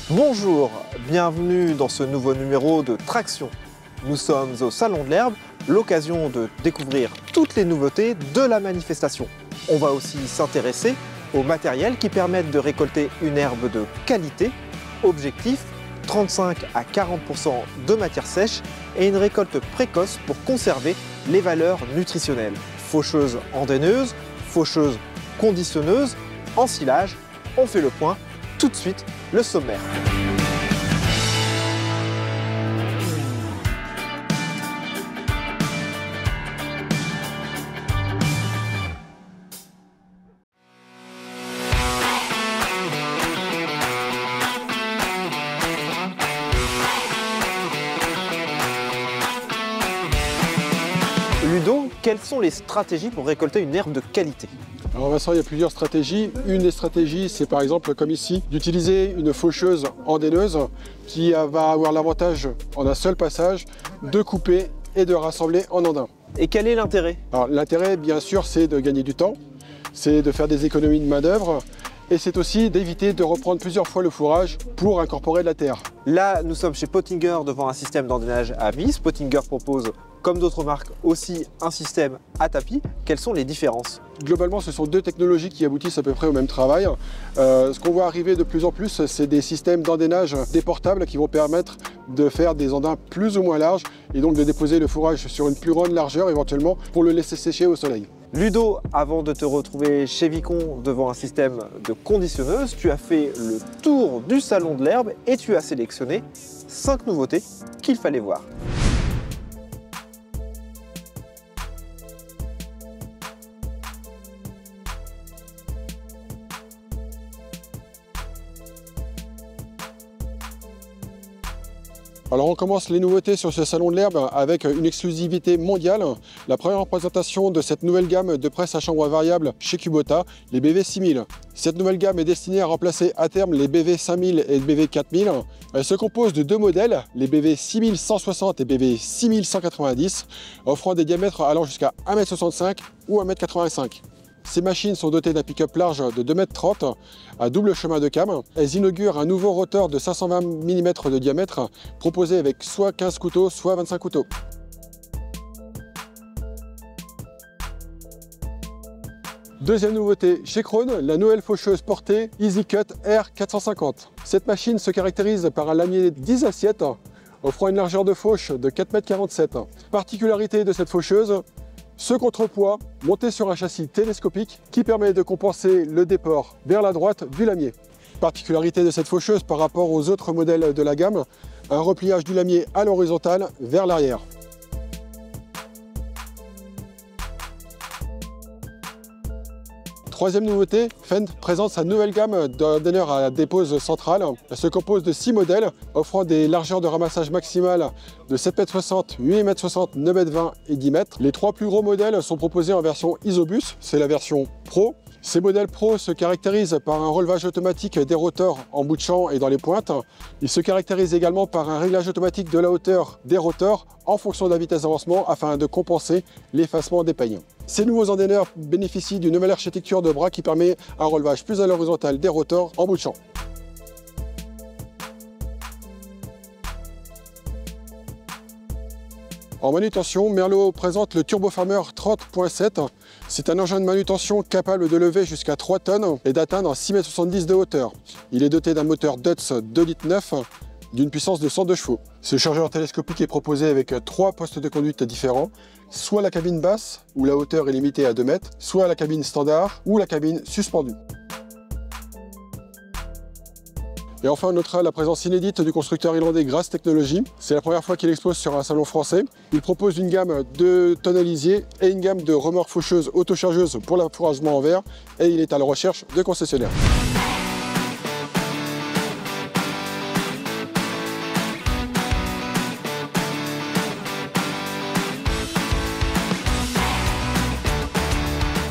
Bonjour, bienvenue dans ce nouveau numéro de Traction. Nous sommes au Salon de l'Herbe, l'occasion de découvrir toutes les nouveautés de la manifestation. On va aussi s'intéresser aux matériels qui permettent de récolter une herbe de qualité. Objectif, 35 à 40% de matière sèche et une récolte précoce pour conserver les valeurs nutritionnelles. Faucheuse andaineuse, faucheuse conditionneuse, ensilage, on fait le point. Tout de suite, le sommaire. Ludo, quelles sont les stratégies pour récolter une herbe de qualité ? Alors Vincent, il y a plusieurs stratégies. Une des stratégies, c'est par exemple, comme ici, d'utiliser une faucheuse andaineuse qui va avoir l'avantage, en un seul passage, de couper et de rassembler en andin. Et quel est l'intérêt ? Alors l'intérêt, bien sûr, c'est de gagner du temps, c'est de faire des économies de main-d'œuvre, et c'est aussi d'éviter de reprendre plusieurs fois le fourrage pour incorporer de la terre. Là, nous sommes chez Pottinger devant un système d'endainage à vis. Pottinger propose, comme d'autres marques, aussi un système à tapis. Quelles sont les différences ? Globalement, ce sont deux technologies qui aboutissent à peu près au même travail. Ce qu'on voit arriver de plus en plus, c'est des systèmes d'endainage déportables qui vont permettre de faire des andins plus ou moins larges et donc de déposer le fourrage sur une plus grande largeur éventuellement pour le laisser sécher au soleil. Ludo, avant de te retrouver chez Vicon devant un système de conditionneuse, tu as fait le tour du Salon de l'Herbe et tu as sélectionné 5 nouveautés qu'il fallait voir. Alors on commence les nouveautés sur ce Salon de l'Herbe avec une exclusivité mondiale. La première présentation de cette nouvelle gamme de presse à chambre variable chez Kubota, les BV 6000. Cette nouvelle gamme est destinée à remplacer à terme les BV 5000 et BV 4000. Elle se compose de deux modèles, les BV 6160 et BV 6190, offrant des diamètres allant jusqu'à 1,65 m ou 1,85 m. Ces machines sont dotées d'un pick-up large de 2,30 m à double chemin de cam. Elles inaugurent un nouveau rotor de 520 mm de diamètre proposé avec soit 15 couteaux, soit 25 couteaux. Deuxième nouveauté chez Krone, la nouvelle faucheuse portée EasyCut R450. Cette machine se caractérise par un lamier 10 assiettes offrant une largeur de fauche de 4,47 m. Particularité de cette faucheuse, ce contrepoids monté sur un châssis télescopique qui permet de compenser le déport vers la droite du lamier. Particularité de cette faucheuse par rapport aux autres modèles de la gamme, un repliage du lamier à l'horizontale vers l'arrière. Troisième nouveauté, Fendt présente sa nouvelle gamme d'endaineurs à dépose centrale. Elle se compose de 6 modèles offrant des largeurs de ramassage maximales de 7,60 m, 8,60 m, 9,20 m et 10 m. Les 3 plus gros modèles sont proposés en version Isobus, c'est la version Pro. Ces modèles Pro se caractérisent par un relevage automatique des rotors en bout de champ et dans les pointes. Ils se caractérisent également par un réglage automatique de la hauteur des rotors en fonction de la vitesse d'avancement afin de compenser l'effacement des peignes. Ces nouveaux endaineurs bénéficient d'une nouvelle architecture de bras qui permet un relevage plus à l'horizontale des rotors en bout de champ. En manutention, Merlot présente le Turbo Farmer 30.7. C'est un engin de manutention capable de lever jusqu'à 3 tonnes et d'atteindre 6,70 m de hauteur. Il est doté d'un moteur Dutz 2,9 litres d'une puissance de 102 chevaux. Ce chargeur télescopique est proposé avec 3 postes de conduite différents, soit la cabine basse où la hauteur est limitée à 2 mètres, soit la cabine standard ou la cabine suspendue. Et enfin, on notera la présence inédite du constructeur irlandais Grass Technology. C'est la première fois qu'il expose sur un salon français. Il propose une gamme de tonnelisiers et une gamme de remorques faucheuses autochargeuses pour l'affouragement en verre et il est à la recherche de concessionnaires.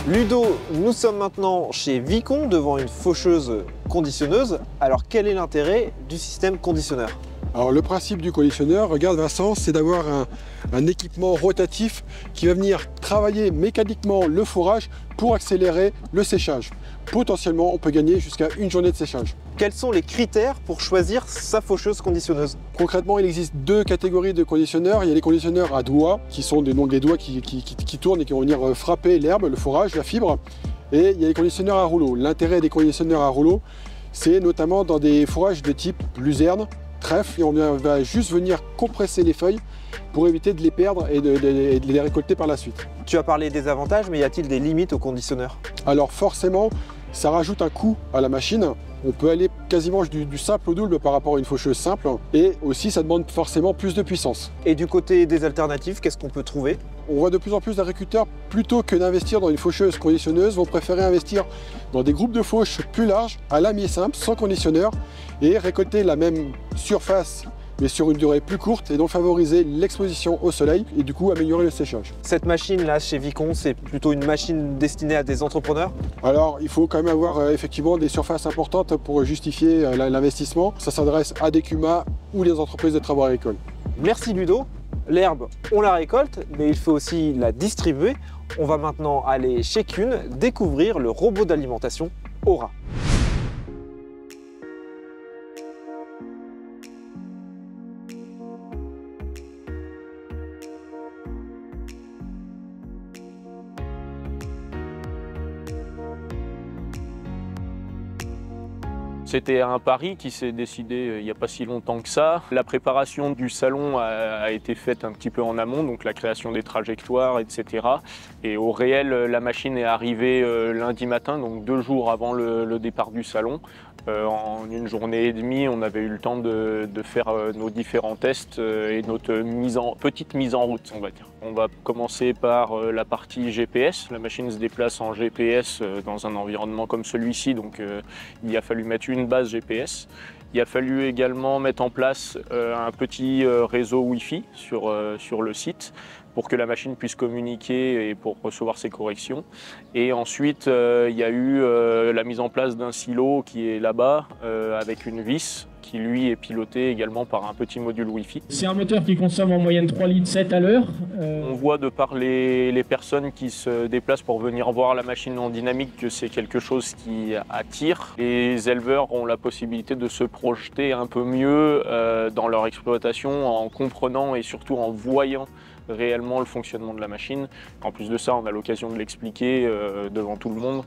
Ludo, nous sommes maintenant chez Vicon devant une faucheuse conditionneuse. Alors quel est l'intérêt du système conditionneur ? Alors le principe du conditionneur, regarde Vincent, c'est d'avoir un équipement rotatif qui va venir travailler mécaniquement le fourrage pour accélérer le séchage. Potentiellement, on peut gagner jusqu'à une journée de séchage. Quels sont les critères pour choisir sa faucheuse conditionneuse? Concrètement, il existe deux catégories de conditionneurs. Il y a les conditionneurs à doigts, qui sont des doigts qui tournent et qui vont venir frapper l'herbe, le fourrage, la fibre. Et il y a les conditionneurs à rouleau. L'intérêt des conditionneurs à rouleau, c'est notamment dans des fourrages de type luzerne, trèfle, et on va juste venir compresser les feuilles pour éviter de les perdre et de les récolter par la suite. Tu as parlé des avantages, mais y a-t-il des limites au conditionneur? Alors forcément, ça rajoute un coût à la machine. On peut aller quasiment du simple au double par rapport à une faucheuse simple. Et aussi, ça demande forcément plus de puissance. Et du côté des alternatives, qu'est-ce qu'on peut trouver? On voit de plus en plus d'agriculteurs, plutôt que d'investir dans une faucheuse conditionneuse, vont préférer investir dans des groupes de fauches plus larges, à lamier simple, sans conditionneur, et récolter la même surface mais sur une durée plus courte, et donc favoriser l'exposition au soleil et du coup améliorer le séchage. Cette machine là chez Vicon, c'est plutôt une machine destinée à des entrepreneurs? Alors il faut quand même avoir effectivement des surfaces importantes pour justifier l'investissement. Ça s'adresse à des CUMA ou les entreprises de travaux agricoles. Merci Ludo. L'herbe, on la récolte, mais il faut aussi la distribuer. On va maintenant aller chez Kuhn découvrir le robot d'alimentation Aura. C'était un pari qui s'est décidé il n'y a pas si longtemps que ça. La préparation du salon a été faite un petit peu en amont, donc la création des trajectoires, etc. Et au réel, la machine est arrivée lundi matin, donc 2 jours avant le départ du salon. En une journée et demie, on avait eu le temps de faire nos différents tests et notre petite mise en route, on va dire. On va commencer par la partie GPS. La machine se déplace en GPS dans un environnement comme celui-ci, donc il a fallu mettre une base GPS. Il a fallu également mettre en place un petit réseau Wi-Fi sur le site pour que la machine puisse communiquer et pour recevoir ses corrections. Et ensuite, il y a eu la mise en place d'un silo qui est là-bas avec une vis qui lui est piloté également par un petit module Wi-Fi. C'est un moteur qui consomme en moyenne 3,7 litres à l'heure. On voit de par les personnes qui se déplacent pour venir voir la machine en dynamique que c'est quelque chose qui attire. Les éleveurs ont la possibilité de se projeter un peu mieux dans leur exploitation en comprenant et surtout en voyant réellement le fonctionnement de la machine. En plus de ça, on a l'occasion de l'expliquer devant tout le monde.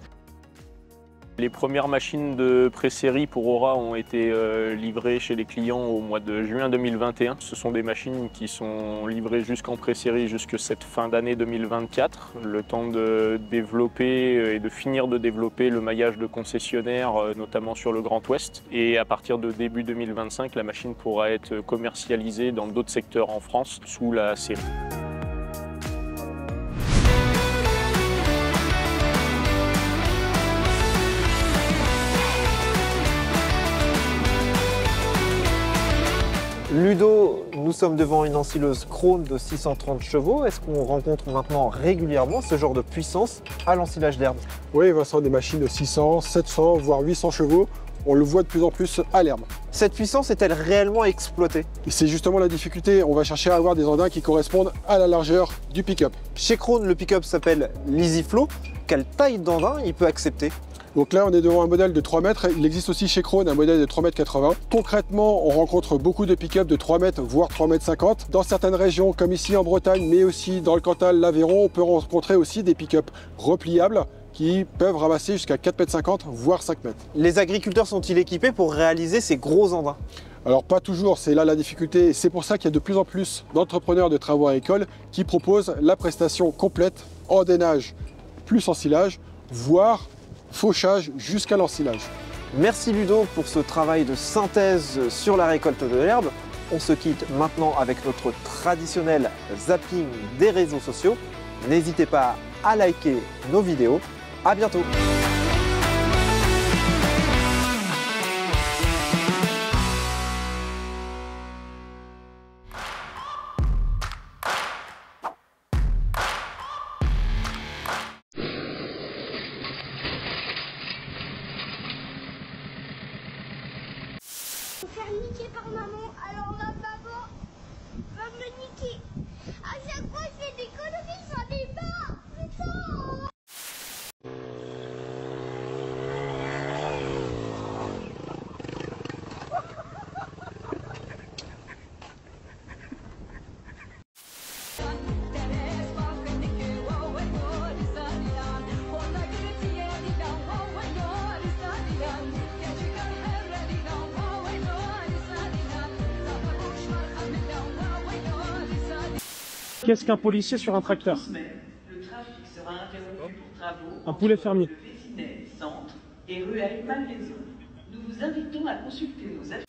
Les premières machines de pré-série pour Aura ont été livrées chez les clients au mois de juin 2021. Ce sont des machines qui sont livrées jusqu'en pré-série jusque cette fin d'année 2024. Le temps de développer et de finir de développer le maillage de concessionnaires, notamment sur le Grand Ouest. Et à partir de début 2025, la machine pourra être commercialisée dans d'autres secteurs en France sous la série. Ludo, nous sommes devant une ensileuse Krone de 630 chevaux. Est-ce qu'on rencontre maintenant régulièrement ce genre de puissance à l'ensilage d'herbe? Oui, Vincent, des machines de 600, 700, voire 800 chevaux, on le voit de plus en plus à l'herbe. Cette puissance est-elle réellement exploitée? Et c'est justement la difficulté, on va chercher à avoir des engins qui correspondent à la largeur du pick-up. Chez Krone, le pick-up s'appelle l'EasyFlow. Quelle taille d'engin il peut accepter? Donc là, on est devant un modèle de 3 mètres. Il existe aussi chez Krone un modèle de 3,80 m. Concrètement, on rencontre beaucoup de pick-up de 3 mètres, voire 3,50 m. Dans certaines régions, comme ici en Bretagne, mais aussi dans le Cantal, l'Aveyron, on peut rencontrer aussi des pick-up repliables qui peuvent ramasser jusqu'à 4,50 m, voire 5 mètres. Les agriculteurs sont-ils équipés pour réaliser ces gros engins? Alors pas toujours, c'est là la difficulté. Et c'est pour ça qu'il y a de plus en plus d'entrepreneurs de travaux agricoles qui proposent la prestation complète, endainage plus ensilage, voire fauchage jusqu'à l'ensilage. Merci Ludo pour ce travail de synthèse sur la récolte de l'herbe. On se quitte maintenant avec notre traditionnel zapping des réseaux sociaux. N'hésitez pas à liker nos vidéos. À bientôt. Faire niquer par maman, alors Qu'est-ce qu'un policier sur un tracteur? Le trafic sera interrompu pour travaux. Un poulet fermier. Vésinet, centre et ruelle Malmaison. Nous vous invitons à consulter nos affiches.